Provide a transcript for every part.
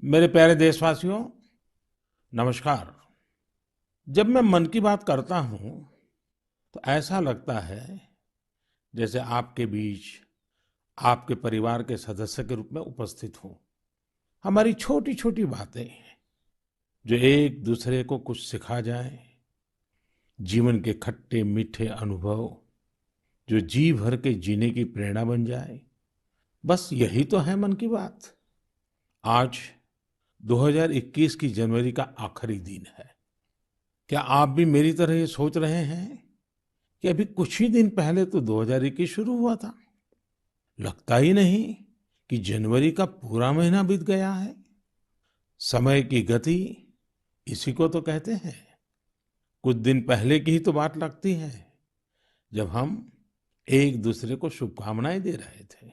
मेरे प्यारे देशवासियों, नमस्कार। जब मैं मन की बात करता हूं तो ऐसा लगता है जैसे आपके बीच आपके परिवार के सदस्य के रूप में उपस्थित हूं। हमारी छोटी छोटी बातें जो एक दूसरे को कुछ सिखा जाए, जीवन के खट्टे मीठे अनुभव जो जी भर के जीने की प्रेरणा बन जाए, बस यही तो है मन की बात। आज 2021 की जनवरी का आखिरी दिन है। क्या आप भी मेरी तरह ये सोच रहे हैं कि अभी कुछ ही दिन पहले तो 2021 शुरू हुआ था? लगता ही नहीं कि जनवरी का पूरा महीना बीत गया है। समय की गति इसी को तो कहते हैं। कुछ दिन पहले की ही तो बात लगती है जब हम एक दूसरे को शुभकामनाएं दे रहे थे।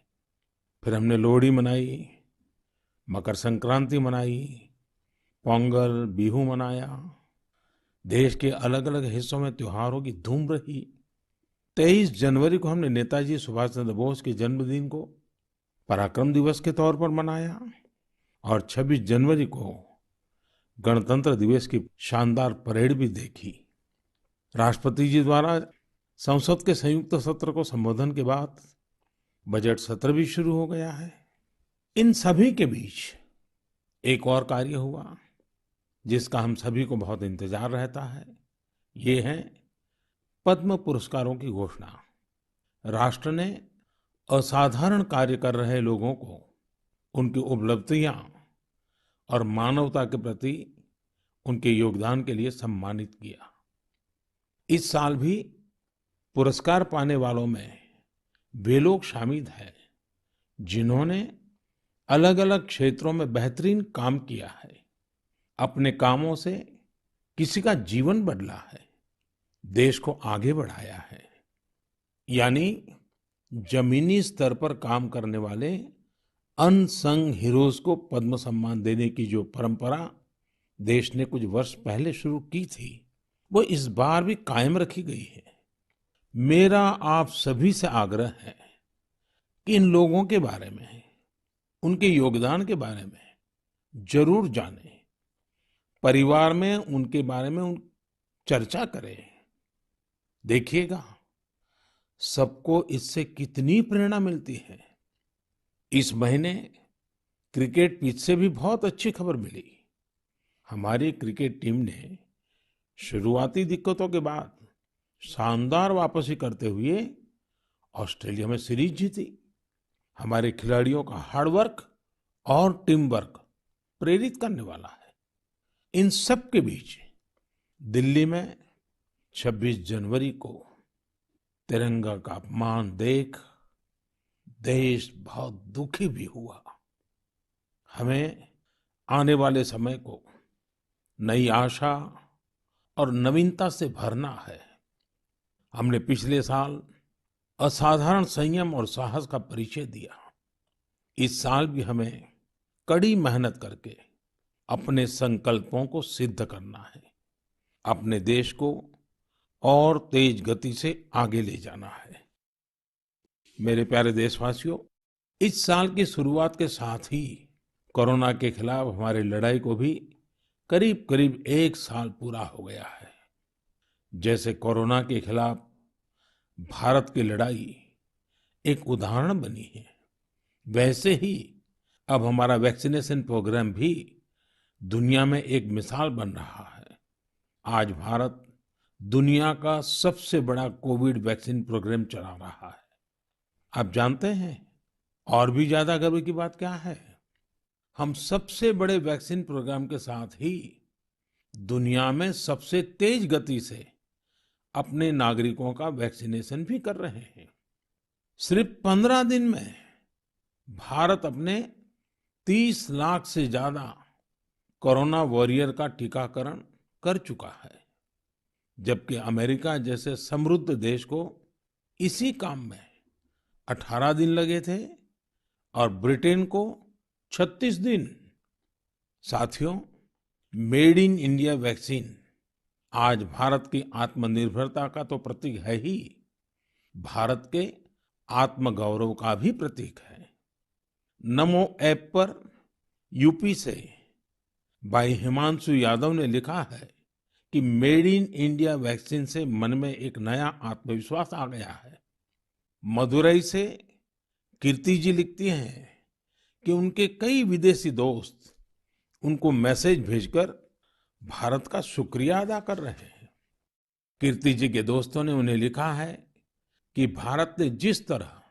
फिर हमने लोहड़ी मनाई, मकर संक्रांति मनाई, पोंगल, बिहू मनाया। देश के अलग अलग हिस्सों में त्योहारों की धूम रही। 23 जनवरी को हमने नेताजी सुभाष चंद्र बोस के जन्मदिन को पराक्रम दिवस के तौर पर मनाया और 26 जनवरी को गणतंत्र दिवस की शानदार परेड भी देखी। राष्ट्रपति जी द्वारा संसद के संयुक्त सत्र को संबोधन के बाद बजट सत्र भी शुरू हो गया है। इन सभी के बीच एक और कार्य हुआ जिसका हम सभी को बहुत इंतजार रहता है। ये है पद्म पुरस्कारों की घोषणा। राष्ट्र ने असाधारण कार्य कर रहे लोगों को उनकी उपलब्धियां और मानवता के प्रति उनके योगदान के लिए सम्मानित किया। इस साल भी पुरस्कार पाने वालों में वे लोग शामिल हैं जिन्होंने अलग अलग क्षेत्रों में बेहतरीन काम किया है। अपने कामों से किसी का जीवन बदला है, देश को आगे बढ़ाया है। यानी जमीनी स्तर पर काम करने वाले अनसंग हीरोज को पद्म सम्मान देने की जो परंपरा देश ने कुछ वर्ष पहले शुरू की थी, वो इस बार भी कायम रखी गई है। मेरा आप सभी से आग्रह है कि इन लोगों के बारे में, उनके योगदान के बारे में जरूर जानें। परिवार में उनके बारे में चर्चा करें। देखिएगा, सबको इससे कितनी प्रेरणा मिलती है। इस महीने क्रिकेट पिच से भी बहुत अच्छी खबर मिली। हमारी क्रिकेट टीम ने शुरुआती दिक्कतों के बाद शानदार वापसी करते हुए ऑस्ट्रेलिया में सीरीज जीती। हमारे खिलाड़ियों का हार्डवर्क और टीम वर्क प्रेरित करने वाला है। इन सब के बीच दिल्ली में 26 जनवरी को तिरंगा का अपमान देख देश बहुत दुखी भी हुआ। हमें आने वाले समय को नई आशा और नवीनता से भरना है। हमने पिछले साल असाधारण संयम और साहस का परिचय दिया। इस साल भी हमें कड़ी मेहनत करके अपने संकल्पों को सिद्ध करना है। अपने देश को और तेज गति से आगे ले जाना है। मेरे प्यारे देशवासियों, इस साल की शुरुआत के साथ ही कोरोना के खिलाफ हमारी लड़ाई को भी करीब करीब एक साल पूरा हो गया है। जैसे कोरोना के खिलाफ भारत की लड़ाई एक उदाहरण बनी है, वैसे ही अब हमारा वैक्सीनेशन प्रोग्राम भी दुनिया में एक मिसाल बन रहा है। आज भारत दुनिया का सबसे बड़ा कोविड वैक्सीन प्रोग्राम चला रहा है। आप जानते हैं और भी ज्यादा गर्व की बात क्या है? हम सबसे बड़े वैक्सीन प्रोग्राम के साथ ही दुनिया में सबसे तेज गति से अपने नागरिकों का वैक्सीनेशन भी कर रहे हैं। सिर्फ 15 दिन में भारत अपने 30 लाख से ज्यादा कोरोना वॉरियर का टीकाकरण कर चुका है, जबकि अमेरिका जैसे समृद्ध देश को इसी काम में 18 दिन लगे थे और ब्रिटेन को 36 दिन। साथियों, मेड इन इंडिया वैक्सीन आज भारत की आत्मनिर्भरता का तो प्रतीक है ही, भारत के आत्मगौरव का भी प्रतीक है। नमो ऐप पर यूपी से भाई हिमांशु यादव ने लिखा है कि मेड इन इंडिया वैक्सीन से मन में एक नया आत्मविश्वास आ गया है। मदुरई से कीर्ति जी लिखती हैं कि उनके कई विदेशी दोस्त उनको मैसेज भेजकर भारत का शुक्रिया अदा कर रहे हैं। कीर्ति जी के दोस्तों ने उन्हें लिखा है कि भारत ने जिस तरह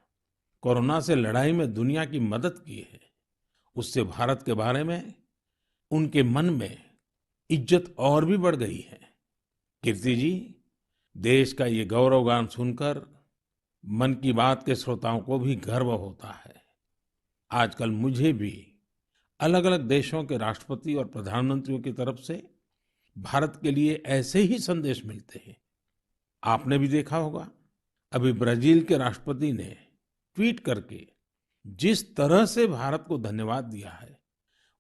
कोरोना से लड़ाई में दुनिया की मदद की है, उससे भारत के बारे में उनके मन में इज्जत और भी बढ़ गई है। कीर्ति जी, देश का ये गौरवगान सुनकर मन की बात के श्रोताओं को भी गर्व होता है। आजकल मुझे भी अलग अलग देशों के राष्ट्रपति और प्रधानमंत्रियों की तरफ से भारत के लिए ऐसे ही संदेश मिलते हैं। आपने भी देखा होगा, अभी ब्राजील के राष्ट्रपति ने ट्वीट करके जिस तरह से भारत को धन्यवाद दिया है,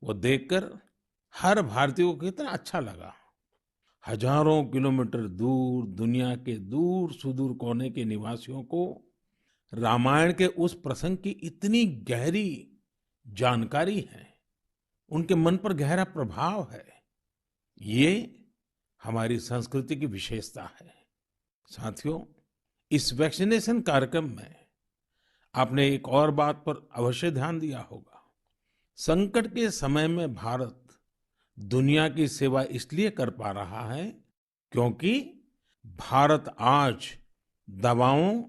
वो देखकर हर भारतीय को कितना अच्छा लगा। हजारों किलोमीटर दूर दुनिया के दूर सुदूर कोने के निवासियों को रामायण के उस प्रसंग की इतनी गहरी जानकारी है, उनके मन पर गहरा प्रभाव है। ये हमारी संस्कृति की विशेषता है। साथियों, इस वैक्सीनेशन कार्यक्रम में आपने एक और बात पर अवश्य ध्यान दिया होगा। संकट के समय में भारत दुनिया की सेवा इसलिए कर पा रहा है क्योंकि भारत आज दवाओं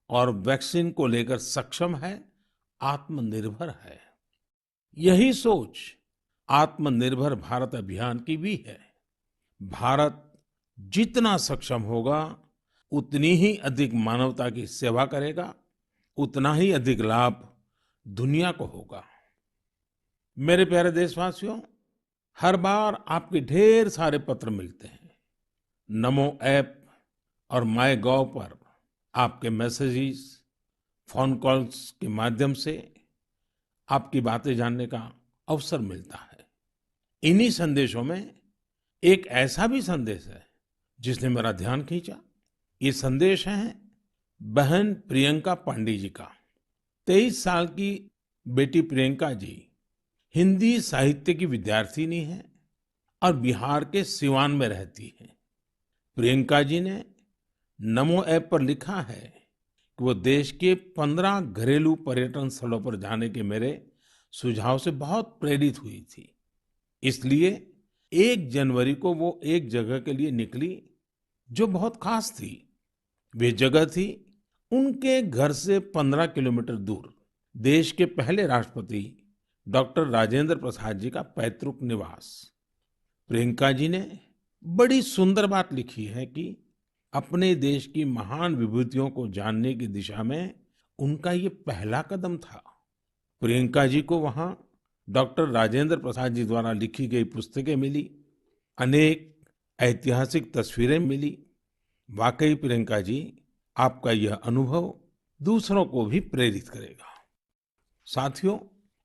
और वैक्सीन को लेकर सक्षम है, आत्मनिर्भर है। यही सोच आत्मनिर्भर भारत अभियान की भी है। भारत जितना सक्षम होगा, उतनी ही अधिक मानवता की सेवा करेगा, उतना ही अधिक लाभ दुनिया को होगा। मेरे प्यारे देशवासियों, हर बार आपके ढेर सारे पत्र मिलते हैं। नमो ऐप और माय गॉव पर आपके मैसेजेस, फोन कॉल्स के माध्यम से आपकी बातें जानने का अवसर मिलता है। इन्हीं संदेशों में एक ऐसा भी संदेश है जिसने मेरा ध्यान खींचा। ये संदेश है बहन प्रियंका पांडे जी का। 23 साल की बेटी प्रियंका जी हिंदी साहित्य की विद्यार्थिनी है और बिहार के सिवान में रहती है। प्रियंका जी ने नमो ऐप पर लिखा है कि वो देश के 15 घरेलू पर्यटन स्थलों पर जाने के मेरे सुझाव से बहुत प्रेरित हुई थी। इसलिए 1 जनवरी को वो एक जगह के लिए निकली जो बहुत खास थी। वे जगह थी उनके घर से 15 किलोमीटर दूर देश के पहले राष्ट्रपति डॉक्टर राजेंद्र प्रसाद जी का पैतृक निवास। प्रियंका जी ने बड़ी सुंदर बात लिखी है कि अपने देश की महान विभूतियों को जानने की दिशा में उनका ये पहला कदम था। प्रियंका जी को वहां डॉक्टर राजेंद्र प्रसाद जी द्वारा लिखी गई पुस्तकें मिली, अनेक ऐतिहासिक तस्वीरें मिली। वाकई प्रियंका जी, आपका यह अनुभव दूसरों को भी प्रेरित करेगा। साथियों,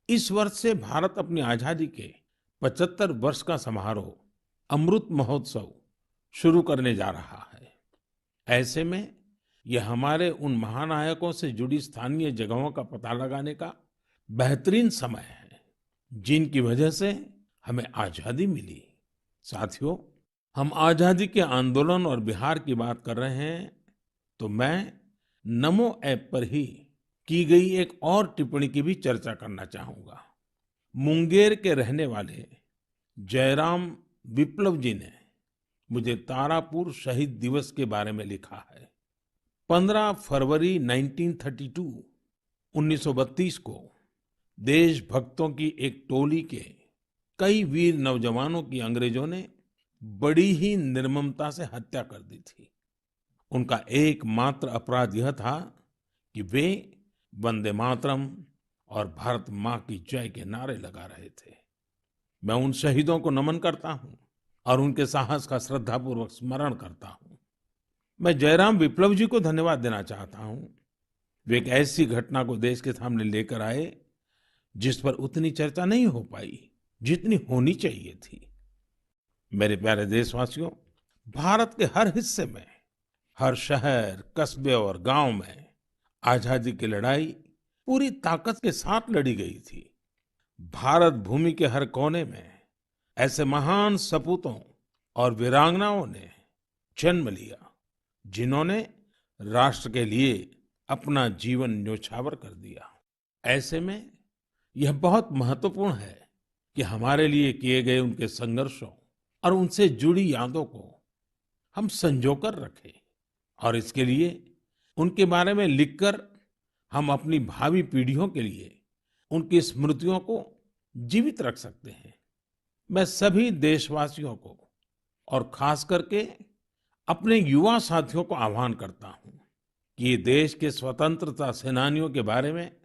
इस वर्ष से भारत अपनी आजादी के 75 वर्ष का समारोह अमृत महोत्सव शुरू करने जा रहा है। ऐसे में यह हमारे उन महानायकों से जुड़ी स्थानीय जगहों का पता लगाने का बेहतरीन समय है, जिनकी वजह से हमें आजादी मिली। साथियों, हम आजादी के आंदोलन और बिहार की बात कर रहे हैं, तो मैं नमो ऐप पर ही की गई एक और टिप्पणी की भी चर्चा करना चाहूंगा। मुंगेर के रहने वाले जयराम विप्लव जी ने मुझे तारापुर शहीद दिवस के बारे में लिखा है। 15 फरवरी 1932 को देशभक्तों की एक टोली के कई वीर नौजवानों की अंग्रेजों ने बड़ी ही निर्ममता से हत्या कर दी थी। उनका एकमात्र अपराध यह था कि वे वंदे मातरम और भारत माँ की जय के नारे लगा रहे थे। मैं उन शहीदों को नमन करता हूँ और उनके साहस का श्रद्धापूर्वक स्मरण करता हूँ। मैं जयराम विप्लव जी को धन्यवाद देना चाहता हूँ। वे एक ऐसी घटना को देश के सामने लेकर आए जिस पर उतनी चर्चा नहीं हो पाई जितनी होनी चाहिए थी। मेरे प्यारे देशवासियों, भारत के हर हिस्से में, हर शहर, कस्बे और गांव में आजादी की लड़ाई पूरी ताकत के साथ लड़ी गई थी। भारत भूमि के हर कोने में ऐसे महान सपूतों और वीरांगनाओं ने जन्म लिया जिन्होंने राष्ट्र के लिए अपना जीवन न्योछावर कर दिया। ऐसे में यह बहुत महत्वपूर्ण है कि हमारे लिए किए गए उनके संघर्षों और उनसे जुड़ी यादों को हम संजो कर रखें और इसके लिए उनके बारे में लिखकर हम अपनी भावी पीढ़ियों के लिए उनकी स्मृतियों को जीवित रख सकते हैं। मैं सभी देशवासियों को और खास करके अपने युवा साथियों को आह्वान करता हूं कि ये देश के स्वतंत्रता सेनानियों के बारे में,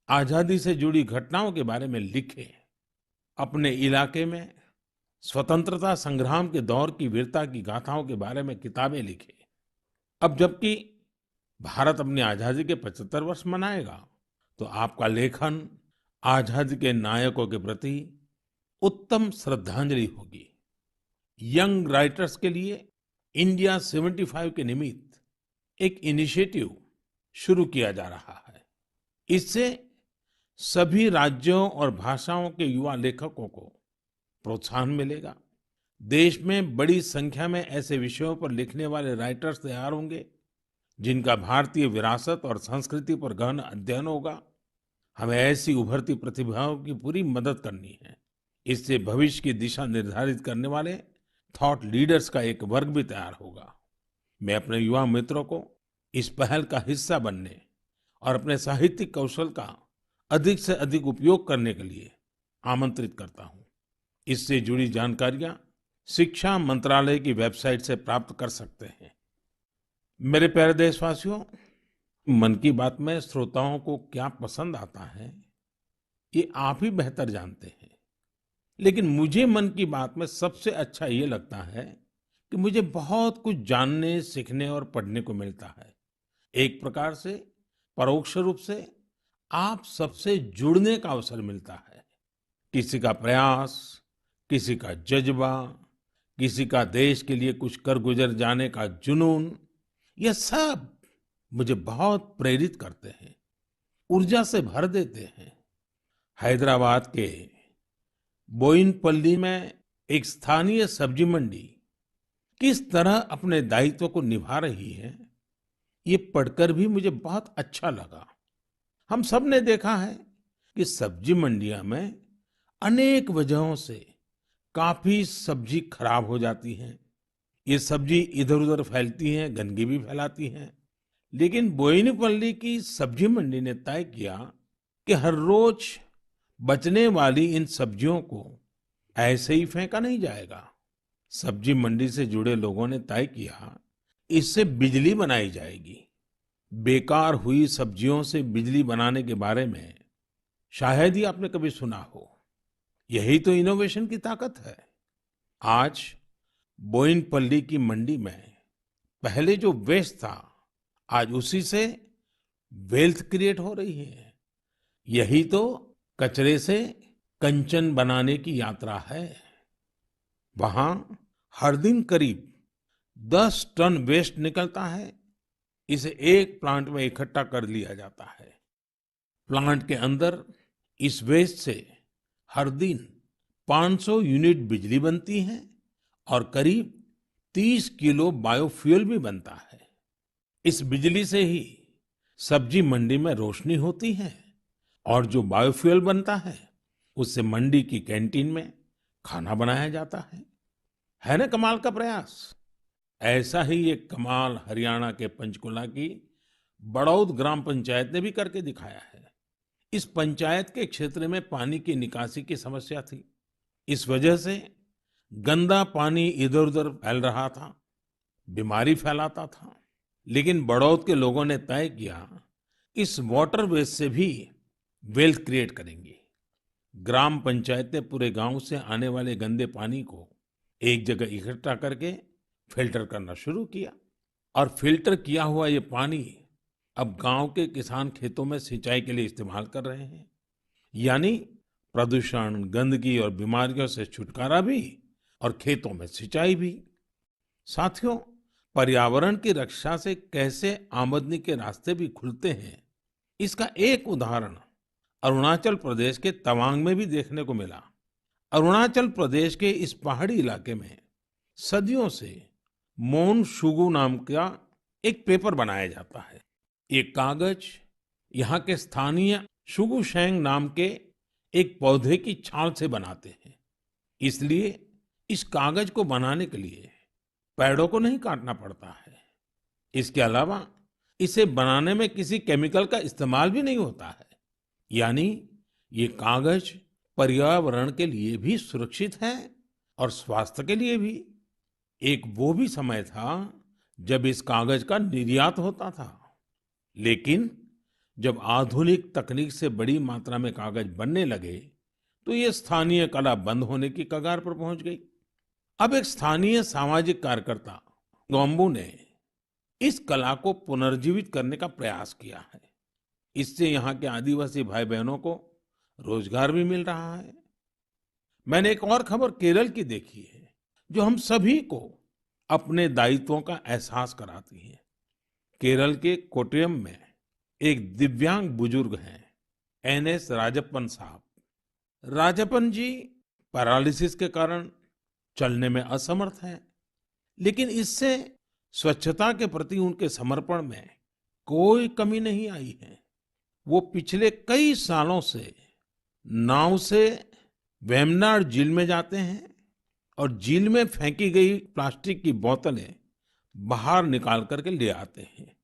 आजादी से जुड़ी घटनाओं के बारे में लिखें। अपने इलाके में स्वतंत्रता संग्राम के दौर की वीरता की गाथाओं के बारे में किताबें लिखें। अब जबकि भारत अपनी आजादी के 75 वर्ष मनाएगा, तो आपका लेखन आजादी के नायकों के प्रति उत्तम श्रद्धांजलि होगी। यंग राइटर्स के लिए इंडिया 75 के निमित्त एक इनिशिएटिव शुरू किया जा रहा है। इससे सभी राज्यों और भाषाओं के युवा लेखकों को प्रोत्साहन मिलेगा। देश में बड़ी संख्या में ऐसे विषयों पर लिखने वाले राइटर्स तैयार होंगे जिनका भारतीय विरासत और संस्कृति पर गहन अध्ययन होगा। हमें ऐसी उभरती प्रतिभाओं की पूरी मदद करनी है। इससे भविष्य की दिशा निर्धारित करने वाले थॉट लीडर्स का एक वर्ग भी तैयार होगा। मैं अपने युवा मित्रों को इस पहल का हिस्सा बनने और अपने साहित्यिक कौशल का अधिक से अधिक उपयोग करने के लिए आमंत्रित करता हूं। इससे जुड़ी जानकारियां शिक्षा मंत्रालय की वेबसाइट से प्राप्त कर सकते हैं। मेरे प्यारे देशवासियों, मन की बात में श्रोताओं को क्या पसंद आता है, ये आप ही बेहतर जानते हैं। लेकिन मुझे मन की बात में सबसे अच्छा ये लगता है कि मुझे बहुत कुछ जानने, सीखने और पढ़ने को मिलता है। एक प्रकार से परोक्ष रूप से आप सबसे जुड़ने का अवसर मिलता है। किसी का प्रयास, किसी का जज्बा, किसी का देश के लिए कुछ कर गुजर जाने का जुनून, यह सब मुझे बहुत प्रेरित करते हैं, ऊर्जा से भर देते हैं। हैदराबाद के बोयिनपल्ली में एक स्थानीय सब्जी मंडी किस तरह अपने दायित्व को निभा रही है, ये पढ़कर भी मुझे बहुत अच्छा लगा। हम सब ने देखा है कि सब्जी मंडियां में अनेक वजहों से काफी सब्जी खराब हो जाती है। ये सब्जी इधर-उधर फैलती हैं, गंदगी भी फैलाती हैं। लेकिन बोयिनपल्ली की सब्जी मंडी ने तय किया कि हर रोज बचने वाली इन सब्जियों को ऐसे ही फेंका नहीं जाएगा। सब्जी मंडी से जुड़े लोगों ने तय किया इससे बिजली बनाई जाएगी। बेकार हुई सब्जियों से बिजली बनाने के बारे में शायद ही आपने कभी सुना हो। यही तो इनोवेशन की ताकत है। आज बोयिनपल्ली की मंडी में पहले जो वेस्ट था, आज उसी से वेल्थ क्रिएट हो रही है। यही तो कचरे से कंचन बनाने की यात्रा है। वहां हर दिन करीब 10 टन वेस्ट निकलता है। इसे एक प्लांट में इकट्ठा कर लिया जाता है। प्लांट के अंदर इस वेस्ट से हर दिन 500 यूनिट बिजली बनती है और करीब 30 किलो बायोफ्यूल भी बनता है। इस बिजली से ही सब्जी मंडी में रोशनी होती है और जो बायोफ्यूल बनता है उससे मंडी की कैंटीन में खाना बनाया जाता है ना कमाल का प्रयास। ऐसा ही एक कमाल हरियाणा के पंचकुला की बड़ौद ग्राम पंचायत ने भी करके दिखाया है। इस पंचायत के क्षेत्र में पानी की निकासी की समस्या थी। इस वजह से गंदा पानी इधर-उधर फैल रहा था, बीमारी फैलाता था। लेकिन बड़ौद के लोगों ने तय किया इस वाटर वेस्ट से भी वेल्थ क्रिएट करेंगे। ग्राम पंचायत ने पूरे गांव से आने वाले गंदे पानी को एक जगह इकट्ठा करके फिल्टर करना शुरू किया और फिल्टर किया हुआ ये पानी अब गांव के किसान खेतों में सिंचाई के लिए इस्तेमाल कर रहे हैं। यानी प्रदूषण, गंदगी और बीमारियों से छुटकारा भी और खेतों में सिंचाई भी। साथियों, पर्यावरण की रक्षा से कैसे आमदनी के रास्ते भी खुलते हैं, इसका एक उदाहरण अरुणाचल प्रदेश के तवांग में भी देखने को मिला। अरुणाचल प्रदेश के इस पहाड़ी इलाके में सदियों से मोन शुगु नाम का एक पेपर बनाया जाता है। ये कागज यहाँ के स्थानीय शुगु शेंग नाम के एक पौधे की छाल से बनाते हैं। इसलिए इस कागज को बनाने के लिए पेड़ों को नहीं काटना पड़ता है। इसके अलावा इसे बनाने में किसी केमिकल का इस्तेमाल भी नहीं होता है। यानी ये कागज पर्यावरण के लिए भी सुरक्षित है और स्वास्थ्य के लिए भी। एक वो भी समय था जब इस कागज का निर्यात होता था, लेकिन जब आधुनिक तकनीक से बड़ी मात्रा में कागज बनने लगे तो ये स्थानीय कला बंद होने की कगार पर पहुंच गई। अब एक स्थानीय सामाजिक कार्यकर्ता गोम्बू ने इस कला को पुनर्जीवित करने का प्रयास किया है। इससे यहाँ के आदिवासी भाई बहनों को रोजगार भी मिल रहा है। मैंने एक और खबर केरल की देखी है जो हम सभी को अपने दायित्वों का एहसास कराती है। केरल के कोट्टयम में एक दिव्यांग बुजुर्ग हैं, एनएस राजप्पन साहब। राजप्पन जी पैरालिसिस के कारण चलने में असमर्थ हैं, लेकिन इससे स्वच्छता के प्रति उनके समर्पण में कोई कमी नहीं आई है। वो पिछले कई सालों से नाव से वेम्बनाड झील में जाते हैं और झील में फेंकी गई प्लास्टिक की बोतलें बाहर निकाल करके ले आते हैं।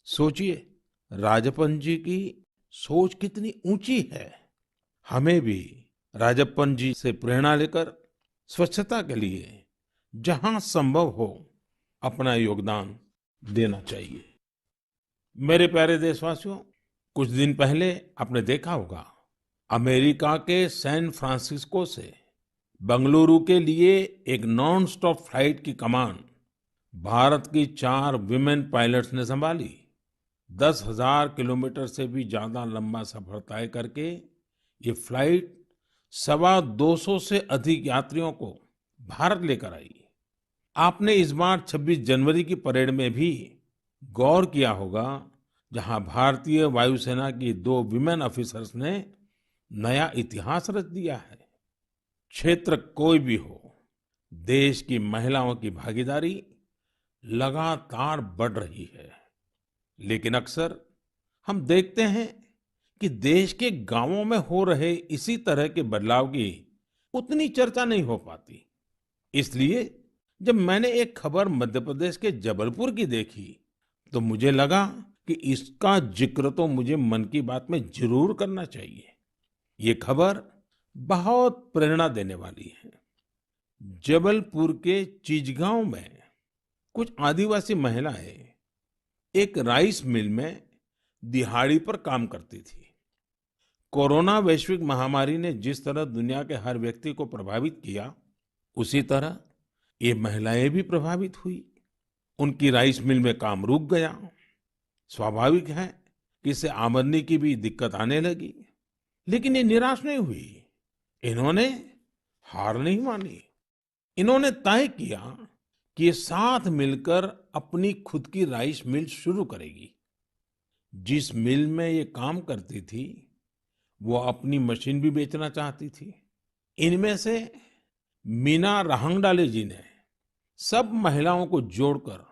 सोचिए, राजप्पन जी की सोच कितनी ऊंची है। हमें भी राजप्पन जी से प्रेरणा लेकर स्वच्छता के लिए जहां संभव हो अपना योगदान देना चाहिए। मेरे प्यारे देशवासियों, कुछ दिन पहले आपने देखा होगा अमेरिका के सैन फ्रांसिस्को से बंगलुरु के लिए एक नॉन स्टॉप फ्लाइट की कमान भारत की 4 विमेन पायलट्स ने संभाली। 10,000 किलोमीटर से भी ज्यादा लंबा सफर तय करके ये फ्लाइट 225 से अधिक यात्रियों को भारत लेकर आई। आपने इस बार 26 जनवरी की परेड में भी गौर किया होगा, जहां भारतीय वायुसेना की 2 विमेन ऑफिसर्स ने नया इतिहास रच दिया है। क्षेत्र कोई भी हो, देश की महिलाओं की भागीदारी लगातार बढ़ रही है। लेकिन अक्सर हम देखते हैं कि देश के गांवों में हो रहे इसी तरह के बदलाव की उतनी चर्चा नहीं हो पाती। इसलिए जब मैंने एक खबर मध्य प्रदेश के जबलपुर की देखी तो मुझे लगा कि इसका जिक्र तो मुझे मन की बात में जरूर करना चाहिए। ये खबर बहुत प्रेरणा देने वाली है। जबलपुर के चिचगांव में कुछ आदिवासी महिलाएं एक राइस मिल में दिहाड़ी पर काम करती थी। कोरोना वैश्विक महामारी ने जिस तरह दुनिया के हर व्यक्ति को प्रभावित किया, उसी तरह ये महिलाएं भी प्रभावित हुई। उनकी राइस मिल में काम रुक गया। स्वाभाविक है कि इससे आमदनी की भी दिक्कत आने लगी, लेकिन ये निराश नहीं हुई। इन्होंने हार नहीं मानी। इन्होंने तय किया कि ये साथ मिलकर अपनी खुद की राइस मिल शुरू करेगी। जिस मिल में ये काम करती थी, वो अपनी मशीन भी बेचना चाहती थी। इनमें से मीना रहंगडाले जी ने सब महिलाओं को जोड़कर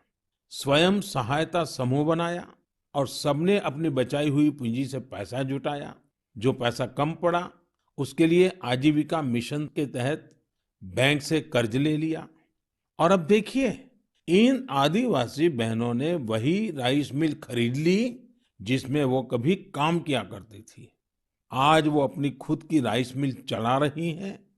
स्वयं सहायता समूह बनाया और सबने अपनी बचाई हुई पूंजी से पैसा जुटाया। जो पैसा कम पड़ा, उसके लिए आजीविका मिशन के तहत बैंक से कर्ज ले लिया। और अब देखिए, इन आदिवासी बहनों ने वही राइस मिल खरीद ली जिसमें वो कभी काम किया करती थी। आज वो अपनी खुद की राइस मिल चला रही हैं।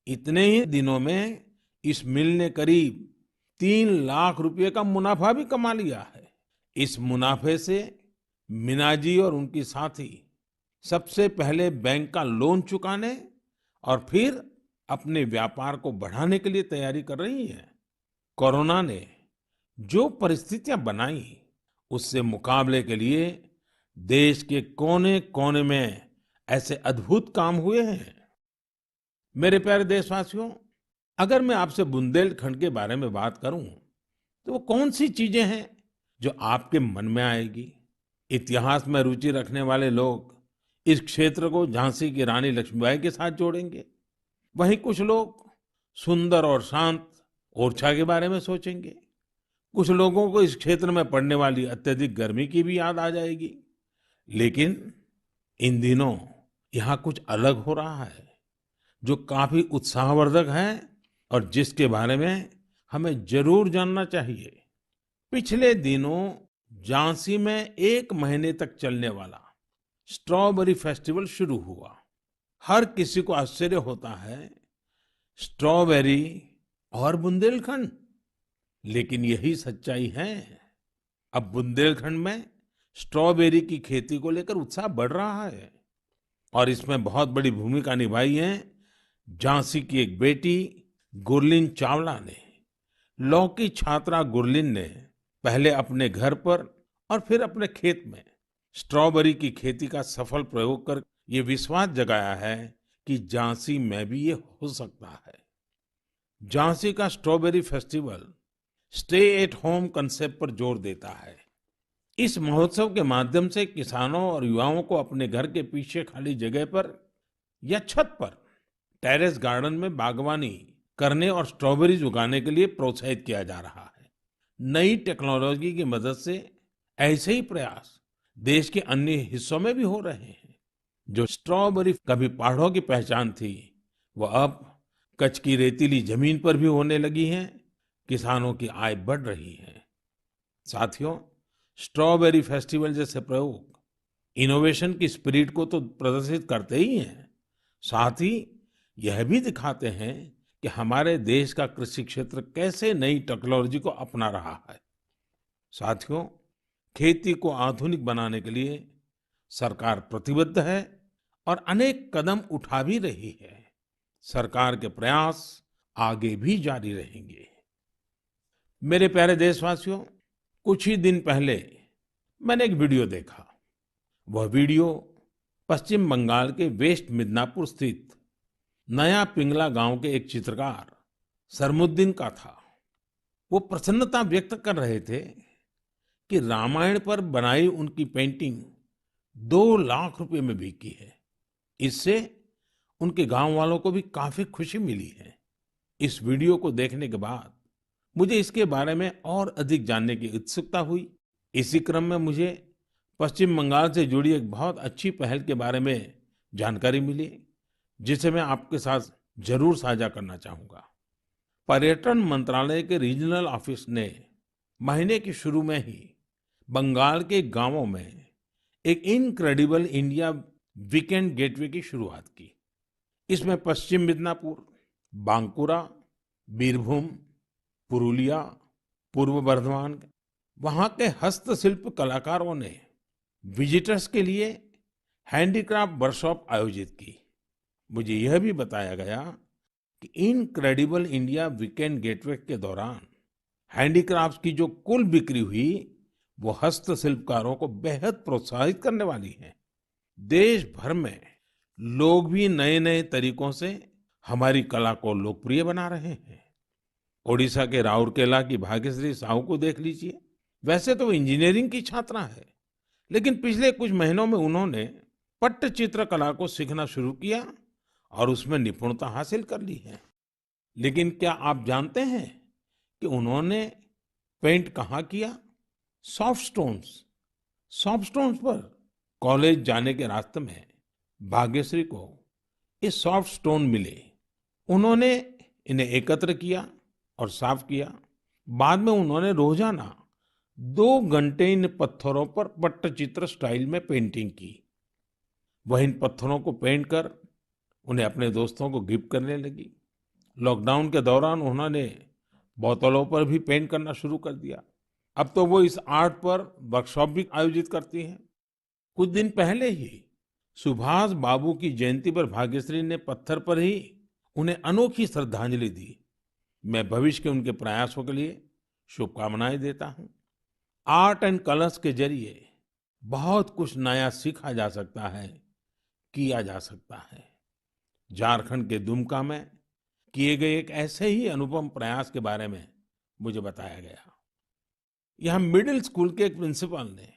इतने ही दिनों में इस मिल ने करीब 3 लाख रुपए का मुनाफा भी कमा लिया है। इस मुनाफे से मीना जी और उनकी साथी सबसे पहले बैंक का लोन चुकाने और फिर अपने व्यापार को बढ़ाने के लिए तैयारी कर रही हैं। कोरोना ने जो परिस्थितियां बनाई, उससे मुकाबले के लिए देश के कोने-कोने में ऐसे अद्भुत काम हुए हैं। मेरे प्यारे देशवासियों, अगर मैं आपसे बुंदेलखंड के बारे में बात करूं, तो वो कौन सी चीजें हैं जो आपके मन में आएगी? इतिहास में रुचि रखने वाले लोग इस क्षेत्र को झांसी की रानी लक्ष्मीबाई के साथ जोड़ेंगे। वहीं कुछ लोग सुंदर और शांत ओरछा के बारे में सोचेंगे। कुछ लोगों को इस क्षेत्र में पड़ने वाली अत्यधिक गर्मी की भी याद आ जाएगी। लेकिन इन दिनों यहाँ कुछ अलग हो रहा है जो काफी उत्साहवर्धक है और जिसके बारे में हमें जरूर जानना चाहिए। पिछले दिनों झांसी में 1 महीने तक चलने वाला स्ट्रॉबेरी फेस्टिवल शुरू हुआ। हर किसी को आश्चर्य होता है, स्ट्रॉबेरी और बुंदेलखंड, लेकिन यही सच्चाई है। अब बुंदेलखंड में स्ट्रॉबेरी की खेती को लेकर उत्साह बढ़ रहा है और इसमें बहुत बड़ी भूमिका निभाई है झांसी की एक बेटी गुरलीन चावला ने। लॉ की छात्रा गुरलीन ने पहले अपने घर पर और फिर अपने खेत में स्ट्रॉबेरी की खेती का सफल प्रयोग कर ये विश्वास जगाया है कि झांसी में भी ये हो सकता है। झांसी का strawberry festival stay at home concept पर जोर देता है। इस महोत्सव के माध्यम से किसानों और युवाओं को अपने घर के पीछे खाली जगह पर या छत पर टेरेस गार्डन में बागवानी करने और स्ट्रॉबेरीज उगाने के लिए प्रोत्साहित किया जा रहा है। नई टेक्नोलॉजी की मदद से ऐसे ही प्रयास देश के अन्य हिस्सों में भी हो रहे हैं। जो स्ट्रॉबेरी कभी पहाड़ों की पहचान थी, वो अब कच्छ की रेतीली जमीन पर भी होने लगी है। किसानों की आय बढ़ रही है। साथियों, स्ट्रॉबेरी फेस्टिवल जैसे प्रयोग इनोवेशन की स्पिरिट को तो प्रदर्शित करते ही हैं, साथ ही यह भी दिखाते हैं कि हमारे देश का कृषि क्षेत्र कैसे नई टेक्नोलॉजी को अपना रहा है। साथियों, खेती को आधुनिक बनाने के लिए सरकार प्रतिबद्ध है और अनेक कदम उठा भी रही है। सरकार के प्रयास आगे भी जारी रहेंगे। मेरे प्यारे देशवासियों, कुछ ही दिन पहले मैंने एक वीडियो देखा। वह वीडियो पश्चिम बंगाल के वेस्ट मिदनापुर स्थित नया पिंगला गांव के एक चित्रकार सरमुद्दीन का था। वो प्रसन्नता व्यक्त कर रहे थे कि रामायण पर बनाई उनकी पेंटिंग 2 लाख रुपए में बिकी है। इससे उनके गांव वालों को भी काफी खुशी मिली है। इस वीडियो को देखने के बाद मुझे इसके बारे में और अधिक जानने की उत्सुकता हुई। इसी क्रम में मुझे पश्चिम बंगाल से जुड़ी एक बहुत अच्छी पहल के बारे में जानकारी मिली, जिसे मैं आपके साथ जरूर साझा करना चाहूंगा। पर्यटन मंत्रालय के रीजनल ऑफिस ने महीने के शुरू में ही बंगाल के गांवों में एक इनक्रेडिबल इंडिया वीकेंड गेटवे की शुरुआत की। इसमें पश्चिम मिदनापुर, बांकुरा, बीरभूम, पुरुलिया, पूर्व बर्धमान, वहां के हस्तशिल्प कलाकारों ने विजिटर्स के लिए हैंडीक्राफ्ट वर्कशॉप आयोजित की। मुझे यह भी बताया गया कि इनक्रेडिबल इंडिया वीकेंड गेटवे के दौरान हैंडीक्राफ्ट्स की जो कुल बिक्री हुई, वो हस्तशिल्पकारों को बेहद प्रोत्साहित करने वाली है। देश भर में लोग भी नए नए तरीकों से हमारी कला को लोकप्रिय बना रहे हैं। ओडिशा के राउरकेला की भाग्यश्री साहू को देख लीजिए। वैसे तो वो इंजीनियरिंग की छात्रा है, लेकिन पिछले कुछ महीनों में उन्होंने पट्टचित्र कला को सीखना शुरू किया और उसमें निपुणता हासिल कर ली है। लेकिन क्या आप जानते हैं कि उन्होंने पेंट कहाँ किया? Soft stones. सॉफ्ट स्टोन्स पर कॉलेज जाने के रास्ते में भाग्यश्री को ये सॉफ्ट स्टोन मिले। उन्होंने इन्हें एकत्र किया और साफ किया। बाद में उन्होंने रोजाना 2 घंटे इन पत्थरों पर पट्टचित्र स्टाइल में पेंटिंग की। वह इन पत्थरों को पेंट कर उन्हें अपने दोस्तों को गिफ्ट करने लगी। लॉकडाउन के दौरान उन्होंने बोतलों पर भी पेंट करना शुरू कर दिया। अब तो वो इस आर्ट पर वर्कशॉप भी आयोजित करती हैं। कुछ दिन पहले ही सुभाष बाबू की जयंती पर भाग्यश्री ने पत्थर पर ही उन्हें अनोखी श्रद्धांजलि दी। मैं भविष्य के उनके प्रयासों के लिए शुभकामनाएं देता हूं। आर्ट एंड कलर्स के जरिए बहुत कुछ नया सीखा जा सकता है, किया जा सकता है। झारखंड के दुमका में किए गए एक ऐसे ही अनुपम प्रयास के बारे में मुझे बताया गया। यहाँ मिडिल स्कूल के एक प्रिंसिपल ने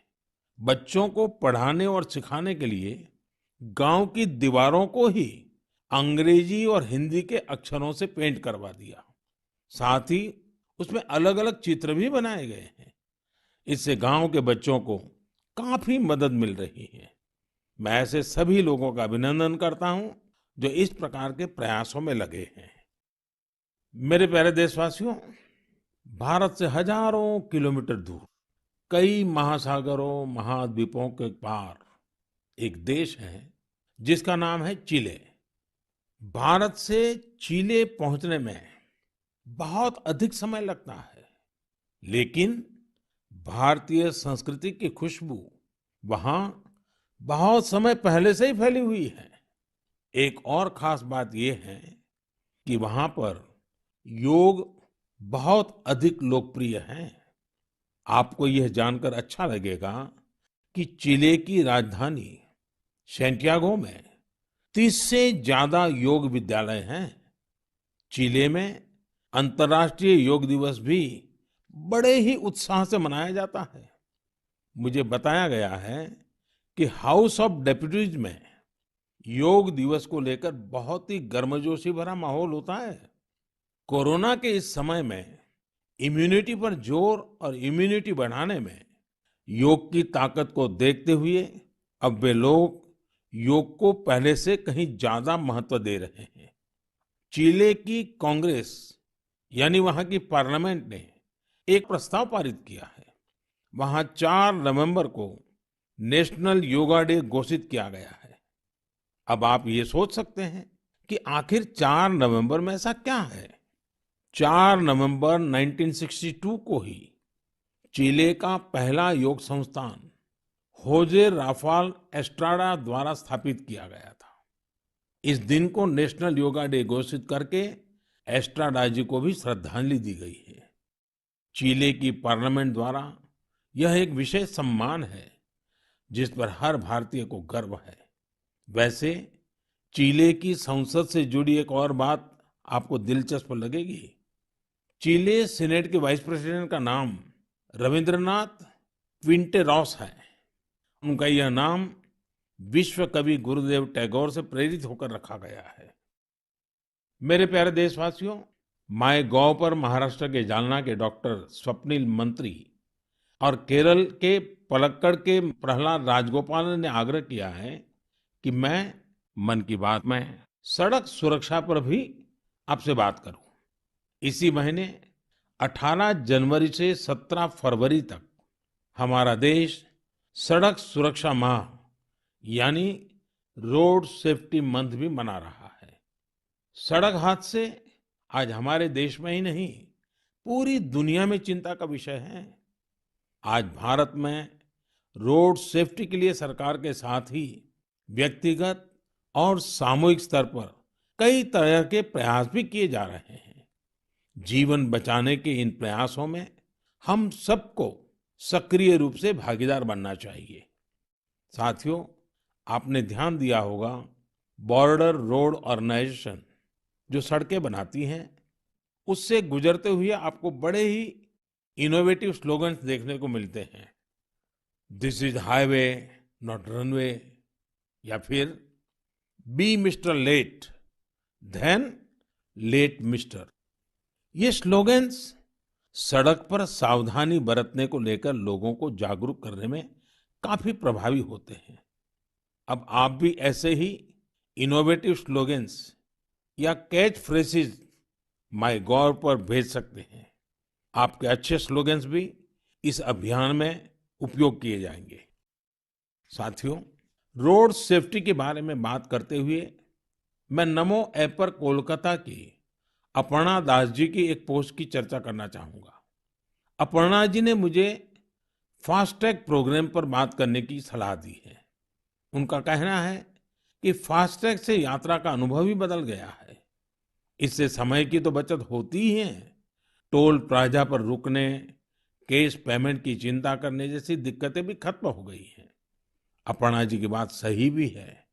बच्चों को पढ़ाने और सिखाने के लिए गांव की दीवारों को ही अंग्रेजी और हिंदी के अक्षरों से पेंट करवा दिया। साथ ही उसमें अलग-अलग चित्र भी बनाए गए हैं। इससे गांव के बच्चों को काफी मदद मिल रही है। मैं ऐसे सभी लोगों का अभिनंदन करता हूं जो इस प्रकार के प्रयासों में लगे हैं। मेरे प्यारे देशवासियों, भारत से हजारों किलोमीटर दूर, कई महासागरों, महाद्वीपों के पार एक देश है जिसका नाम है चिले। भारत से चिले पहुंचने में बहुत अधिक समय लगता है, लेकिन भारतीय संस्कृति की खुशबू वहां बहुत समय पहले से ही फैली हुई है। एक और खास बात यह है कि वहां पर योग बहुत अधिक लोकप्रिय है। आपको यह जानकर अच्छा लगेगा कि चिले की राजधानी सैंटियागो में 30 से ज्यादा योग विद्यालय हैं। चिले में अंतर्राष्ट्रीय योग दिवस भी बड़े ही उत्साह से मनाया जाता है। मुझे बताया गया है कि हाउस ऑफ डेप्यूटीज में योग दिवस को लेकर बहुत ही गर्मजोशी भरा माहौल होता है। कोरोना के इस समय में इम्यूनिटी पर जोर और इम्यूनिटी बढ़ाने में योग की ताकत को देखते हुए अब वे लोग योग को पहले से कहीं ज्यादा महत्व दे रहे हैं। चिले की कांग्रेस यानी वहां की पार्लियामेंट ने एक प्रस्ताव पारित किया है। वहां 4 नवंबर को नेशनल योगा डे घोषित किया गया है। अब आप ये सोच सकते हैं कि आखिर 4 नवंबर में ऐसा क्या है। 4 नवंबर 1962 को ही चिले का पहला योग संस्थान होजे राफाल एस्ट्राडा द्वारा स्थापित किया गया था। इस दिन को नेशनल योगा डे घोषित करके एस्ट्राडा जी को भी श्रद्धांजलि दी गई है। चिले की पार्लियामेंट द्वारा यह एक विशेष सम्मान है जिस पर हर भारतीय को गर्व है। वैसे चिले की संसद से जुड़ी एक और बात आपको दिलचस्प लगेगी। चिले सीनेट के वाइस प्रेसिडेंट का नाम रविंद्रनाथ क्विंटेरॉस है। उनका यह नाम विश्व कवि गुरुदेव टैगोर से प्रेरित होकर रखा गया है। मेरे प्यारे देशवासियों, माय गॉव पर महाराष्ट्र के जालना के डॉक्टर स्वप्निल मंत्री और केरल के पलक्कड़ के प्रहलाद राजगोपाल ने आग्रह किया है कि मैं मन की बात में सड़क सुरक्षा पर भी आपसे बात करूं। इसी महीने 18 जनवरी से 17 फरवरी तक हमारा देश सड़क सुरक्षा माह यानी रोड सेफ्टी मंथ भी मना रहा है। सड़क हादसे आज हमारे देश में ही नहीं, पूरी दुनिया में चिंता का विषय है। आज भारत में रोड सेफ्टी के लिए सरकार के साथ ही व्यक्तिगत और सामूहिक स्तर पर कई तरह के प्रयास भी किए जा रहे हैं। जीवन बचाने के इन प्रयासों में हम सबको सक्रिय रूप से भागीदार बनना चाहिए। साथियों, आपने ध्यान दिया होगा, बॉर्डर रोड ऑर्गेनाइजेशन जो सड़कें बनाती हैं, उससे गुजरते हुए आपको बड़े ही इनोवेटिव स्लोगन्स देखने को मिलते हैं। This is highway not runway, या फिर be mister late than late mister. ये स्लोगन्स सड़क पर सावधानी बरतने को लेकर लोगों को जागरूक करने में काफी प्रभावी होते हैं। अब आप भी ऐसे ही इनोवेटिव स्लोगन्स या कैच फ्रेजेस माय गॉव पर भेज सकते हैं। आपके अच्छे स्लोगन्स भी इस अभियान में उपयोग किए जाएंगे। साथियों, रोड सेफ्टी के बारे में बात करते हुए मैं नमो ऐप पर कोलकाता की अपर्णा दास जी की एक पोस्ट की चर्चा करना चाहूंगा। अपर्णा जी ने मुझे फास्टैग प्रोग्राम पर बात करने की सलाह दी है। उनका कहना है कि फास्टैग से यात्रा का अनुभव ही बदल गया है। इससे समय की तो बचत होती ही है, टोल प्लाजा पर रुकने, कैश पेमेंट की चिंता करने जैसी दिक्कतें भी खत्म हो गई हैं। अपर्णा जी की बात सही भी है।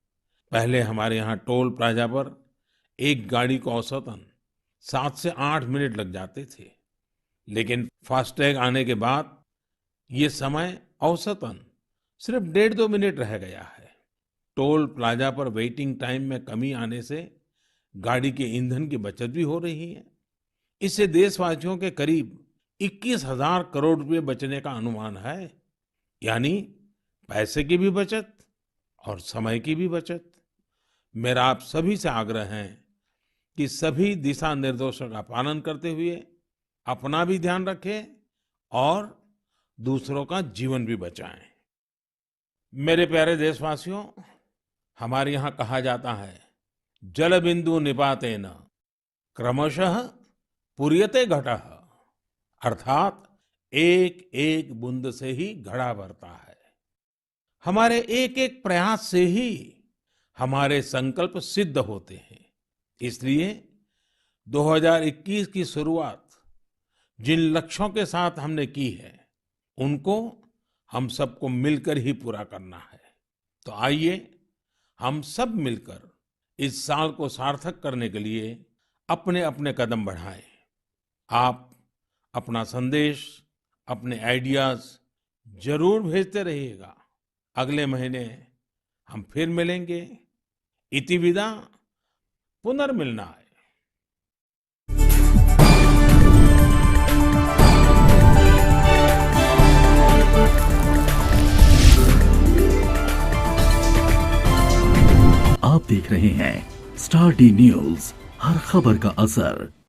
पहले हमारे यहाँ टोल प्लाजा पर एक गाड़ी को औसतन 7 से 8 मिनट लग जाते थे, लेकिन फास्टैग आने के बाद ये समय औसतन सिर्फ 1.5-2 मिनट रह गया है। टोल प्लाजा पर वेटिंग टाइम में कमी आने से गाड़ी के ईंधन की बचत भी हो रही है। इससे देशवासियों के करीब 21,000 करोड़ रुपए बचने का अनुमान है। यानी पैसे की भी बचत और समय की भी बचत। मेरा आप सभी से आग्रह है कि सभी दिशा निर्देशों का पालन करते हुए अपना भी ध्यान रखें और दूसरों का जीवन भी बचाएं। मेरे प्यारे देशवासियों, हमारे यहाँ कहा जाता है, जल बिंदु निपातेन क्रमशः पूर्यते घटः। अर्थात एक एक बूंद से ही घड़ा भरता है। हमारे एक एक प्रयास से ही हमारे संकल्प सिद्ध होते हैं। इसलिए 2021 की शुरुआत जिन लक्ष्यों के साथ हमने की है, उनको हम सबको मिलकर ही पूरा करना है। तो आइए हम सब मिलकर इस साल को सार्थक करने के लिए अपने अपने कदम बढ़ाएं। आप अपना संदेश, अपने आइडियाज जरूर भेजते रहिएगा। अगले महीने हम फिर मिलेंगे। इति विदा, पुनर्मिलनाय। आप देख रहे हैं स्टार डी न्यूज, हर खबर का असर।